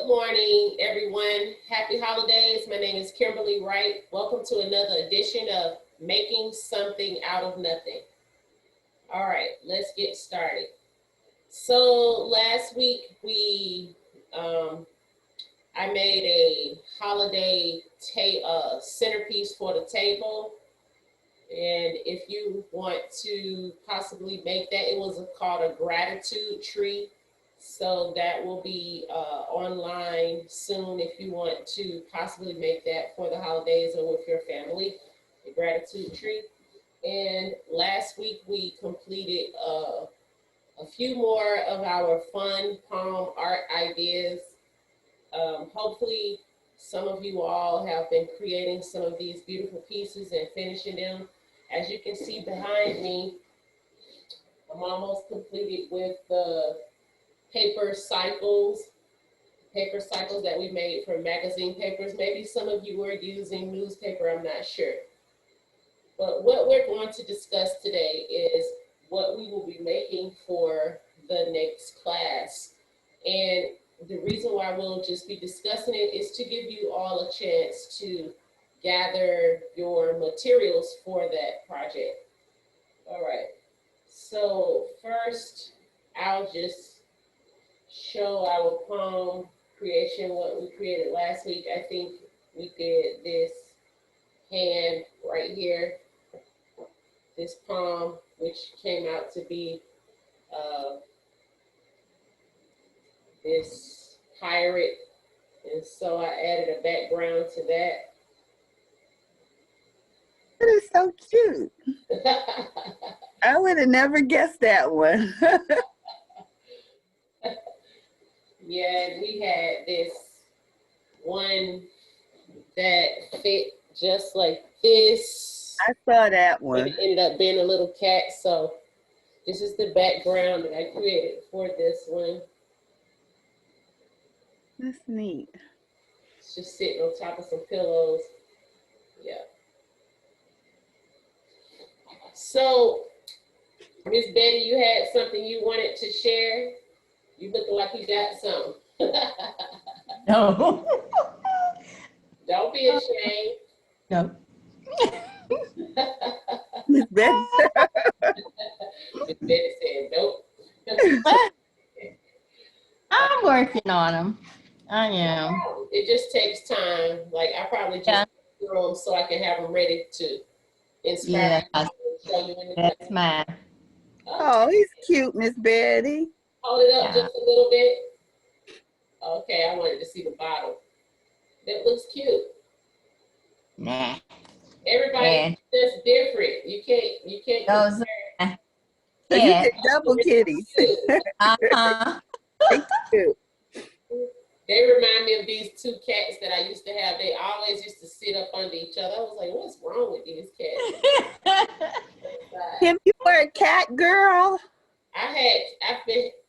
Good morning, everyone. Happy holidays. My name is Kimberlie Wright. Welcome to another edition of Making Something Out of Nothing. All right, let's get started. So last week I made a holiday centerpiece for the table. And if you want to possibly make that, it was called a gratitude tree. So that will be online soon if you want to possibly make that for the holidays or with your family, the gratitude tree. And last week we completed a few more of our fun palm art ideas. Hopefully some of you all have been creating some of these beautiful pieces and finishing them. As you can see behind me, I'm almost completed with the paper cycles that we made from magazine papers. Maybe some of you were using newspaper, I'm not sure. But what we're going to discuss today is what we will be making for the next class. And the reason why we'll just be discussing it is to give you all a chance to gather your materials for that project. All right, so first I'll just show our palm creation, what we created last week. I think we did this hand right here, this palm, which came out to be this pirate. And so I added a background to that. That is so cute. I would have never guessed that one. Yeah, we had this one that fit just like this. I saw that one. It ended up being a little cat, so this is the background that I created for this one. That's neat. It's just sitting on top of some pillows. Yeah. So, Miss Betty, you had something you wanted to share? You looking like you got something. No. Don't be ashamed. No. Miss Betty. Miss Betty said, nope. I'm working on them. I am. It just takes time. Like I probably just throw them so I can have them ready to inspire you and show you in the That's mine. Oh, he's cute, Miss Betty. Hold it up just a little bit. Okay, I wanted to see the bottle. That looks cute. Nah. Everybody's just different. You can't Those compare. So you get double kitties. They cute. They remind me of these two cats that I used to have. They always used to sit up under each other. I was like, what's wrong with these cats? Kim, you were a cat girl?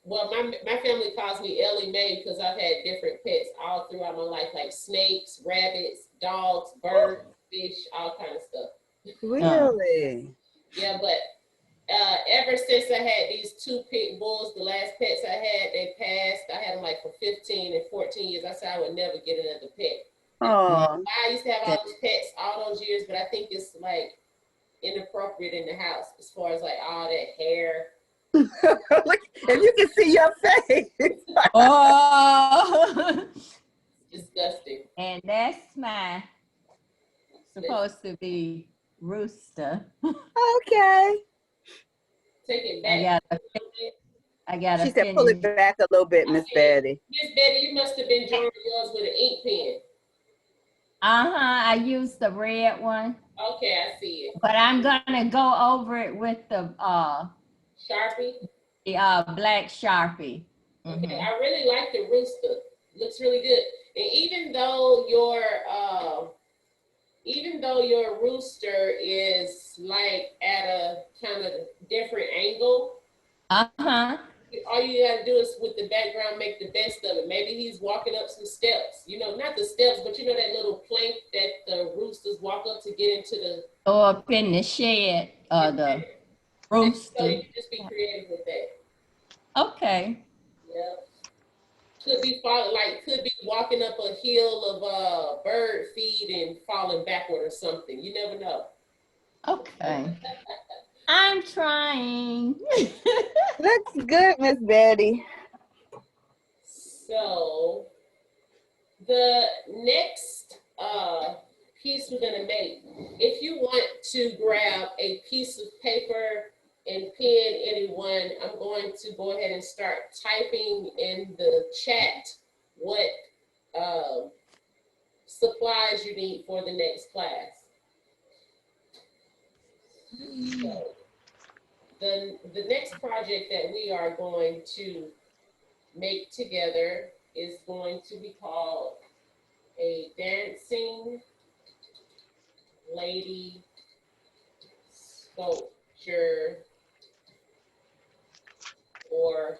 My family calls me Ellie Mae because I've had different pets all throughout my life, like snakes, rabbits, dogs, birds, fish, all kind of stuff. Really? Yeah, but ever since I had these two pit bulls, the last pets I had, they passed. I had them like for 15 and 14 years. I said I would never get another pet. Oh. I used to have all those pets all those years, but I think it's like inappropriate in the house as far as like all that hair. Look, if you can see your face. Oh. Disgusting. And that's my supposed to be rooster. Okay. Take it back. I got She said pull it back a little bit, Miss Betty. Miss Betty, you must have been drawing yours with an ink pen. I used the red one. Okay, I see it. But I'm gonna go over it with the Sharpie? The black Sharpie. Okay, I really like the rooster. Looks really good. And even though your rooster is like at a kind of different angle, all you gotta do is with the background make the best of it. Maybe he's walking up some steps, not the steps, but that little plank that the roosters walk up to get into the up in the shed or the rooster. So you can just be creative with that. Okay. Yep. Could be falling, like could be walking up a hill of bird feed and falling backward or something. You never know. Okay. I'm trying. Looks good, Miss Betty. So the next piece we're gonna make, if you want to grab a piece of paper and pen, anyone, I'm going to go ahead and start typing in the chat what supplies you need for the next class. So the next project that we are going to make together is going to be called a dancing lady sculpture or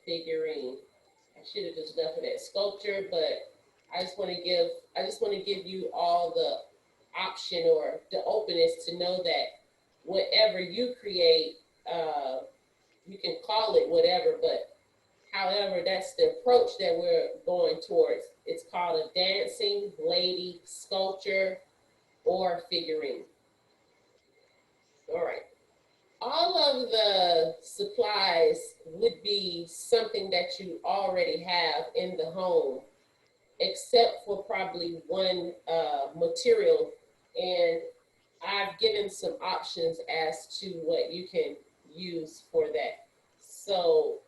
figurine. I should have just left it at sculpture, but I just want to give you all the option or the openness to know that whatever you create, you can call it whatever, but however, that's the approach that we're going towards. It's called a dancing lady sculpture or figurine. All right. All of the supplies would be something that you already have in the home, except for probably one material. And I've given some options as to what you can use for that. So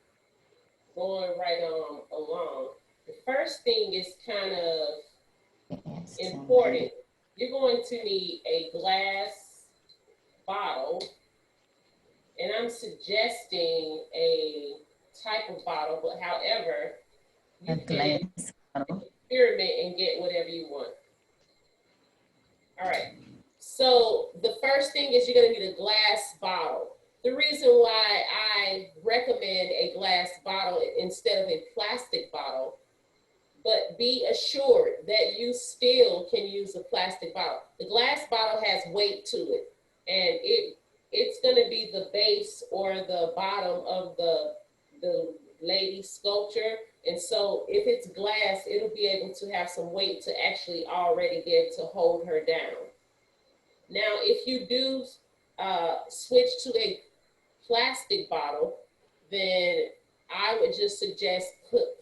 going right on along, the first thing is kind of important. You're going to need a glass bottle, and I'm suggesting a type of bottle, but however, you can experiment and get whatever you want. All right. So the first thing is you're going to need a glass bottle. The reason why I recommend a glass bottle instead of a plastic bottle, but be assured that you still can use a plastic bottle. The glass bottle has weight to it, and it's going to be the base or the bottom of the lady sculpture. And so if it's glass, it'll be able to have some weight to actually already be able to hold her down. Now, if you do switch to a plastic bottle, then I would just suggest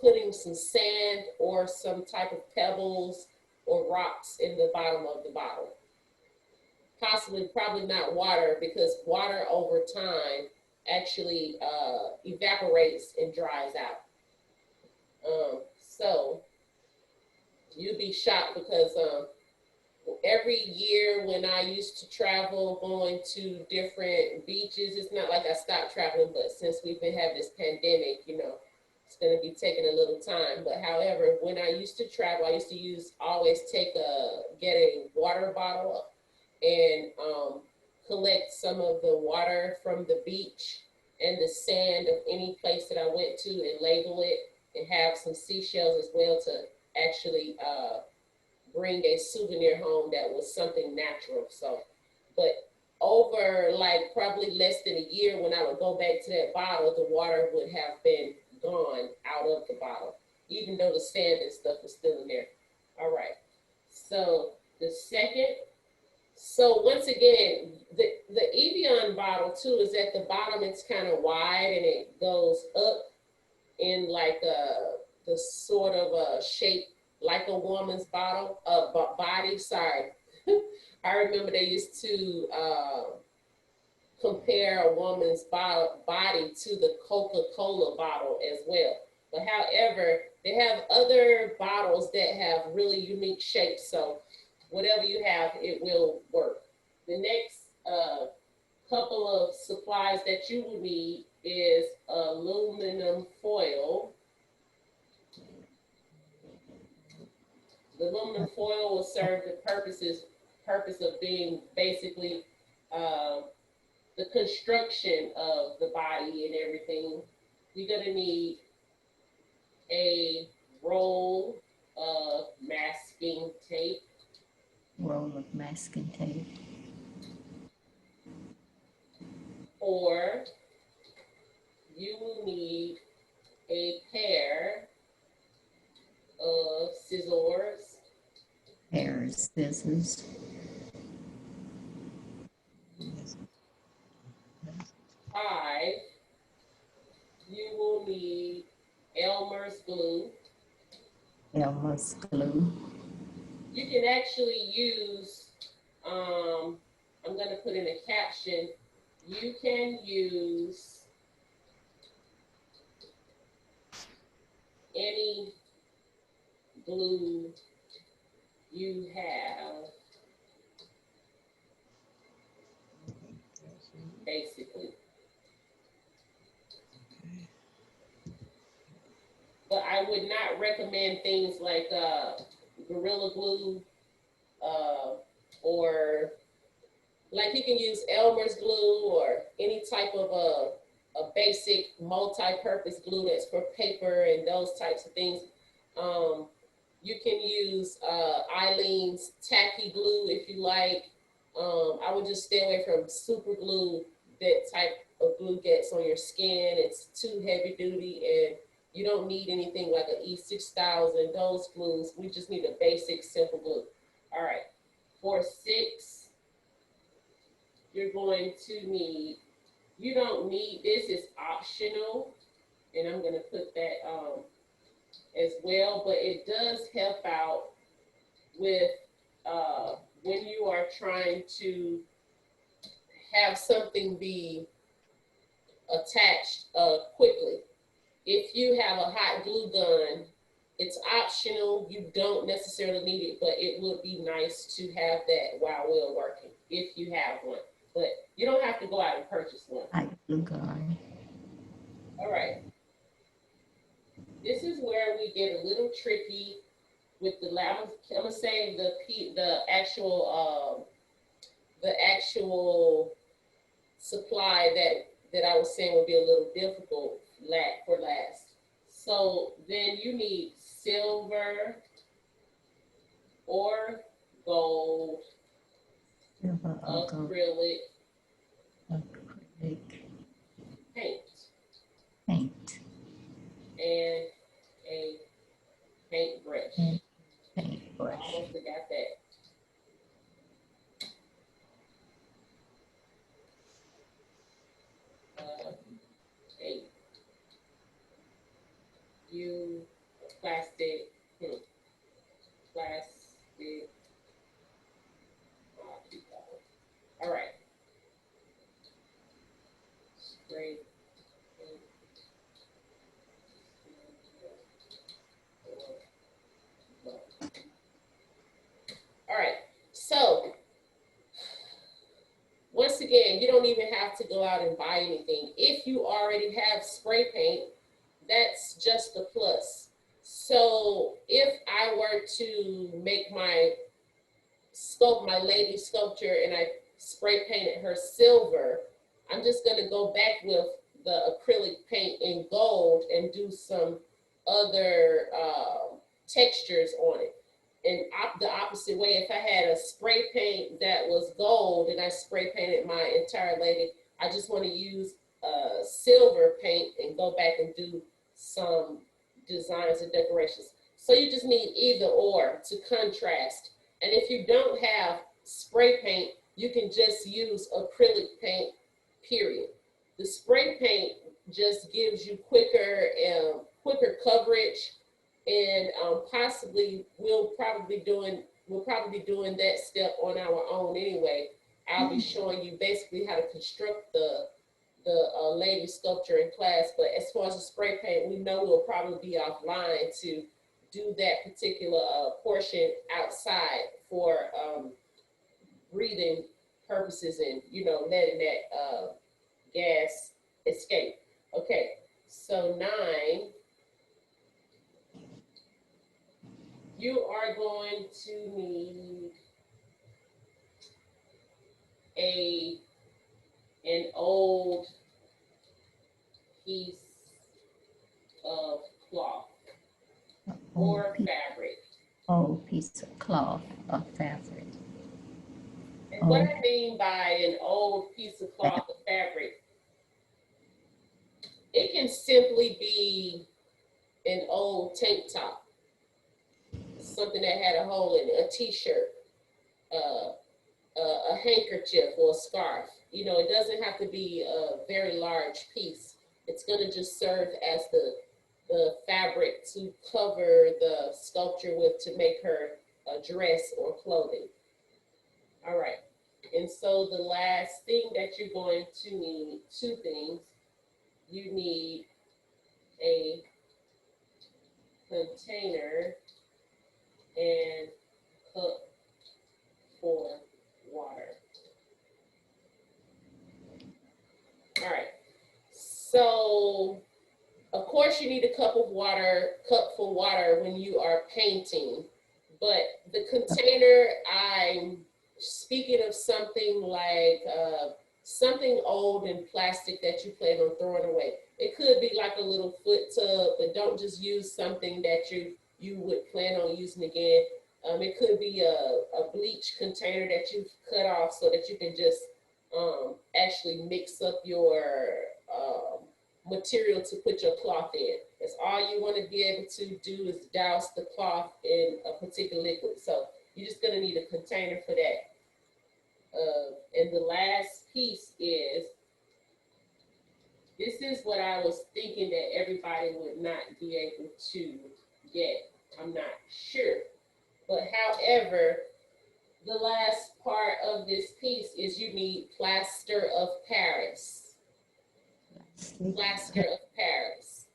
putting some sand or some type of pebbles or rocks in the bottom of the bottle. Possibly, probably not water, because water over time actually evaporates and dries out. So you'd be shocked because every year when I used to travel, going to different beaches, it's not like I stopped traveling, but since we've been having this pandemic, it's going to be taking a little time. But however, when I used to travel, I used to always get a water bottle and collect some of the water from the beach and the sand of any place that I went to and label it, and have some seashells as well to actually bring a souvenir home that was something natural. So, but over like probably less than a year, when I would go back to that bottle, the water would have been gone out of the bottle, even though the sand and stuff was still in there. All right. So once again, the Evian bottle too is at the bottom. It's kind of wide and it goes up in like the sort of a shape like a woman's body. Sorry. I remember they used to compare a woman's body to the Coca-Cola bottle as well. But however, they have other bottles that have really unique shapes. So whatever you have, it will work. The next couple of supplies that you will need is aluminum foil. The aluminum foil will serve the purpose of being basically the construction of the body and everything. You're gonna need a roll of masking tape. Or you will need a pair Scissors. 5, you will need Elmer's glue. Elmer's glue. You can actually use, I'm going to put in a caption, you can use any glue you have, basically. But I would not recommend things like Gorilla Glue, or like you can use Elmer's glue or any type of a basic multi-purpose glue that's for paper and those types of things. You can use Eileen's tacky glue if you like. I would just stay away from super glue. That type of glue gets on your skin. It's too heavy duty, and you don't need anything like an E6000. Those glues, we just need a basic simple glue. All right, for 6, you're going to need, you don't need, this is optional, and I'm going to put that as well, but it does help out with when you are trying to have something be attached quickly. If you have a hot glue gun, it's optional. You don't necessarily need it, but it would be nice to have that while we're working if you have one. But you don't have to go out and purchase one. Hot glue gun. All right. This is where we get a little tricky with the lab. I'm gonna say the actual supply that I was saying would be a little difficult for last. So then you need silver or gold, Silver or gold. acrylic Acrylic paint, paint. and a paintbrush. Paintbrush. Almost forgot that. Plastic. All right. Spray. All right. So once again, you don't even have to go out and buy anything. If you already have spray paint, that's just a plus. So if I were to make my lady sculpture and I spray painted her silver, I'm just gonna go back with the acrylic paint in gold and do some other textures on it. And the opposite way, if I had a spray paint that was gold and I spray painted my entire lady, I just want to use silver paint and go back and do some designs and decorations. So you just need either or to contrast. And if you don't have spray paint, you can just use acrylic paint, period. The spray paint just gives you quicker coverage, and possibly we'll probably be doing that step on our own anyway. I'll be showing you basically how to construct the lady sculpture in class, but as far as the spray paint, we know we'll probably be offline to do that particular portion outside for breathing purposes and, letting that gas escape. Okay, so 9, you are going to need an old piece of cloth or fabric. Old piece of cloth or fabric. And what I mean by an old piece of cloth or fabric, it can simply be an old tank top, something that had a hole in it, a t-shirt. a handkerchief or a scarf. You know, it doesn't have to be a very large piece. It's going to just serve as the fabric to cover the sculpture with to make her a dress or clothing. All right. And so the last thing that you're going to need, two things. You need a container and cup for water. All right. So, of course, you need a cup for water when you are painting. But the container, I'm speaking of something like something old and plastic that you plan on throwing away. It could be like a little foot tub, but don't just use something that you would plan on using again. It could be a bleach container that you've cut off so that you can just actually mix up your material to put your cloth in. That's all you want to be able to do is douse the cloth in a particular liquid. So you're just going to need a container for that. And the last piece is, this is what I was thinking that everybody would not be able to get. I'm not sure. But however, the last part of this piece is you need plaster of Paris. Plaster of Paris.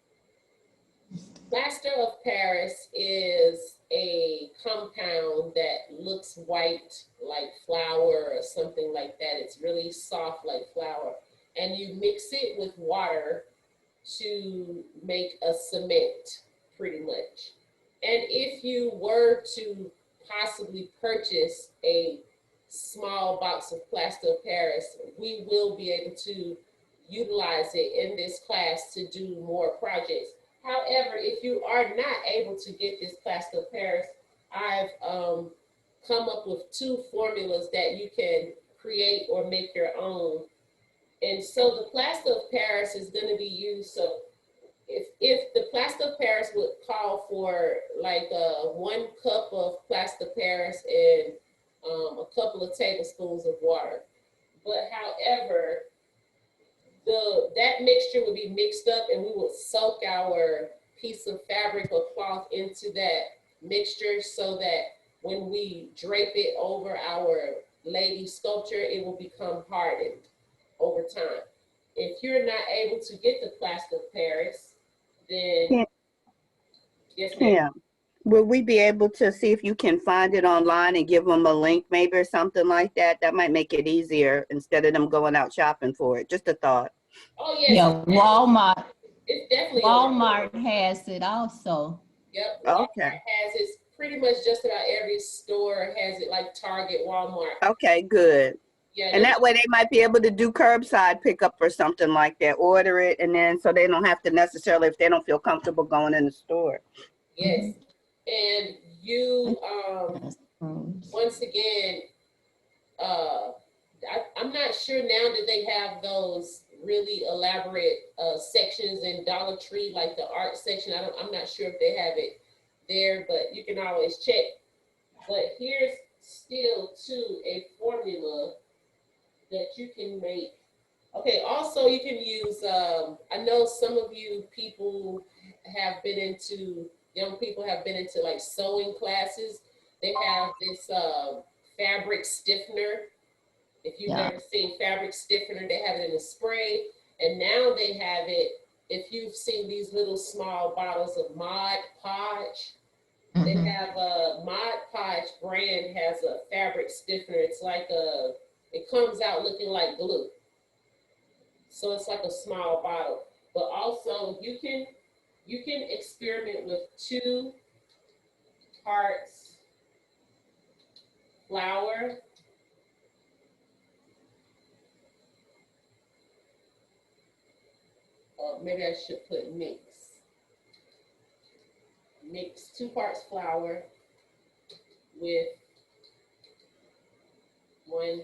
Plaster of Paris is a compound that looks white like flour or something like that. It's really soft like flour. And you mix it with water to make a cement, pretty much. And if you were to possibly purchase a small box of plaster of Paris, we will be able to utilize it in this class to do more projects. However, if you are not able to get this plaster of Paris, I've come up with two formulas that you can create or make your own. And so the plaster of Paris is going to be used. So if the plaster of Paris would call for like 1 cup of plaster of Paris and a couple of tablespoons of water. But however, that mixture would be mixed up and we would soak our piece of fabric or cloth into that mixture so that when we drape it over our lady sculpture, it will become hardened over time. If you're not able to get the plaster of Paris, then Yeah. yes, ma'am. Yeah. Will we be able to see if you can find it online and give them a link maybe or something like that? That might make it easier instead of them going out shopping for it. Just a thought. Oh yes, Yeah, Walmart, it's definitely Walmart has it also. Yep, Walmart Okay. has it. Pretty much just about every store has it, like Target, Walmart. Okay, good. Yeah, And that way they might be able to do curbside pickup or something like that. Order it and then so they don't have to necessarily, if they don't feel comfortable going in the store. yes. And you, Mm. once again, I'm not sure now that they have those really elaborate sections in Dollar Tree, like the art section. I'm not sure if they have it there, but you can always check. But here's still too a formula that you can make. Okay, also you can use, I know some of you people have been into, young people have been into like sewing classes. They have this fabric stiffener. If you've ever seen fabric stiffener, they have it in a spray. And now they have it, if you've seen these little small bottles of Mod Podge, they have a Mod Podge brand has a fabric stiffener. It's like it comes out looking like glue. So it's like a small bottle. But also you can experiment with 2 parts flour, or maybe I should put mix. Mix 2 parts flour with 1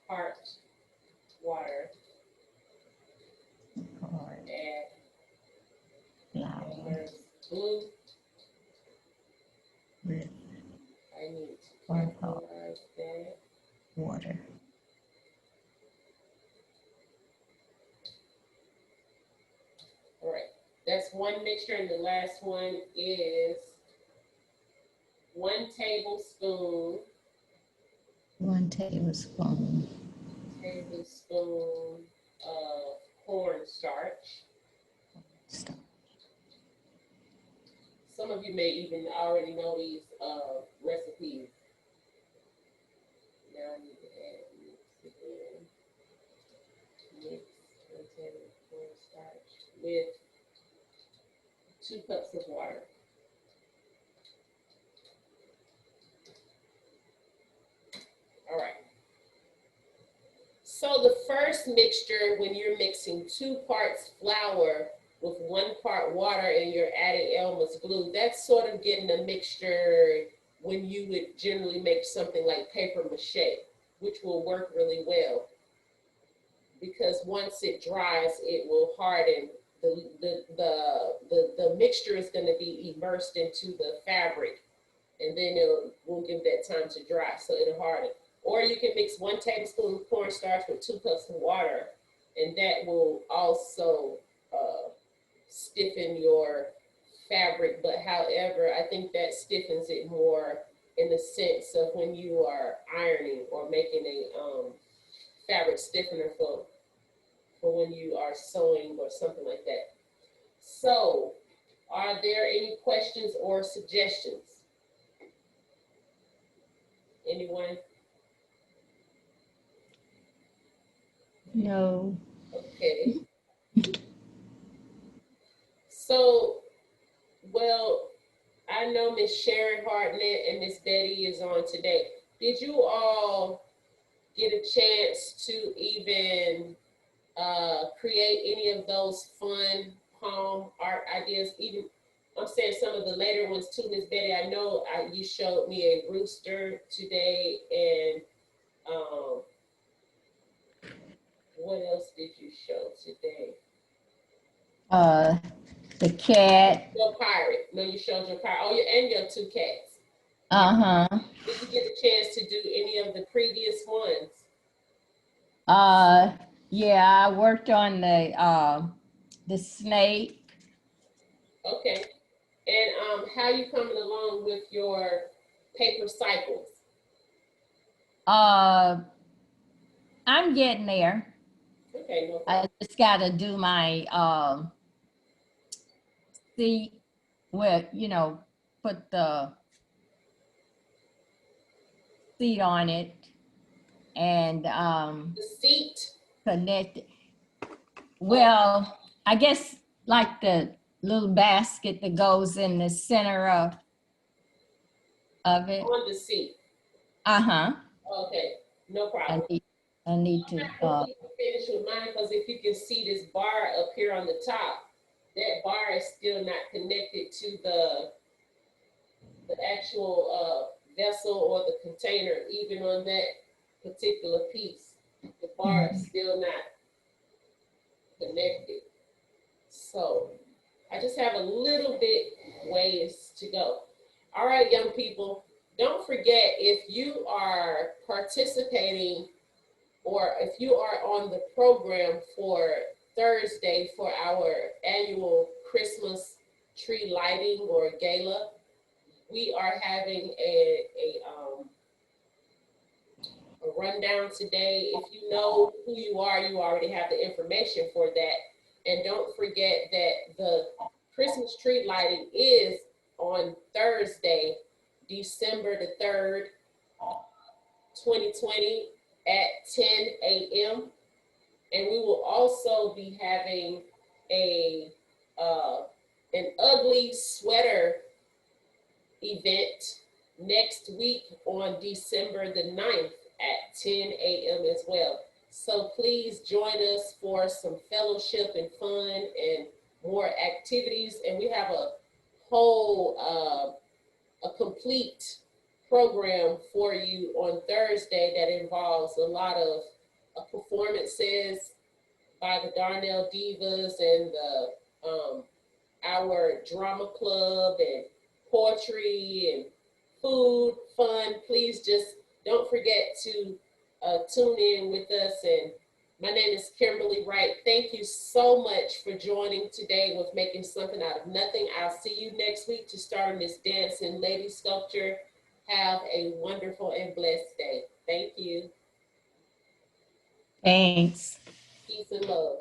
part water. Add glue. With I need to 1 part. capitalize that. That's one mixture, and the last one is 1 tablespoon One tablespoon. of cornstarch. Some of you may even already know these recipes. Now I need to add mix again. Mix 1 tablespoon of cornstarch with 2 cups of water. All right. So the first mixture, when you're mixing 2 parts flour with 1 part water and you're adding Elmer's glue, that's sort of getting a mixture when you would generally make something like paper mache, which will work really well. Because once it dries, it will harden. The mixture is going to be immersed into the fabric, and then it will give that time to dry, so it'll harden. Or you can mix 1 tablespoon of cornstarch with 2 cups of water, and that will also stiffen your fabric. But however, I think that stiffens it more in the sense of when you are ironing or making a fabric stiffener for when you are sewing or something like that. So, are there any questions or suggestions? Anyone? No. Okay. So, well, I know Miss Sharon Hartnett and Miss Betty is on today. Did you all get a chance to even create any of those fun palm art ideas? Even, I'm saying some of the later ones too, Miss Betty. I know you showed me a rooster today, and what else did you show today? The cat. Your pirate. No, you showed your pirate. Oh, and your 2 cats. Uh-huh. Did you get a chance to do any of the previous ones? Yeah, I worked on the snake. Okay. And how you coming along with your paper cycles? I'm getting there. Okay, no problem. I just gotta do my seat where, put the seat on it and The seat. connect it. Well, I guess like the little basket that goes in the center of it. On the seat. Uh-huh. Okay, no problem. I need to I'm not completely finished with mine, because if you can see this bar up here on the top, that bar is still not connected to the actual vessel or the container. Even on that particular piece, the bar is still not connected. So I just have a little bit ways to go. All right, young people, don't forget, if you are participating or if you are on the program for Thursday for our annual Christmas tree lighting or gala, we are having a rundown today. If you know who you are, you already have the information for that. And don't forget that the Christmas tree lighting is on Thursday, December the 3rd, 2020 at 10 a.m. And we will also be having an ugly sweater event next week on December the 9th at 10 a.m. as well. So please join us for some fellowship and fun and more activities. And we have a whole, a complete program for you on Thursday that involves a lot of performances by the Darnell Divas and our drama club and poetry and food, fun. Please just don't forget to tune in with us and My name is Kimberlie Wright. Thank you so much for joining today with Making Something Out of Nothing. I'll see you next week to start on this dancing lady sculpture. Have a wonderful and blessed day. Thank you. Thanks. Peace and love.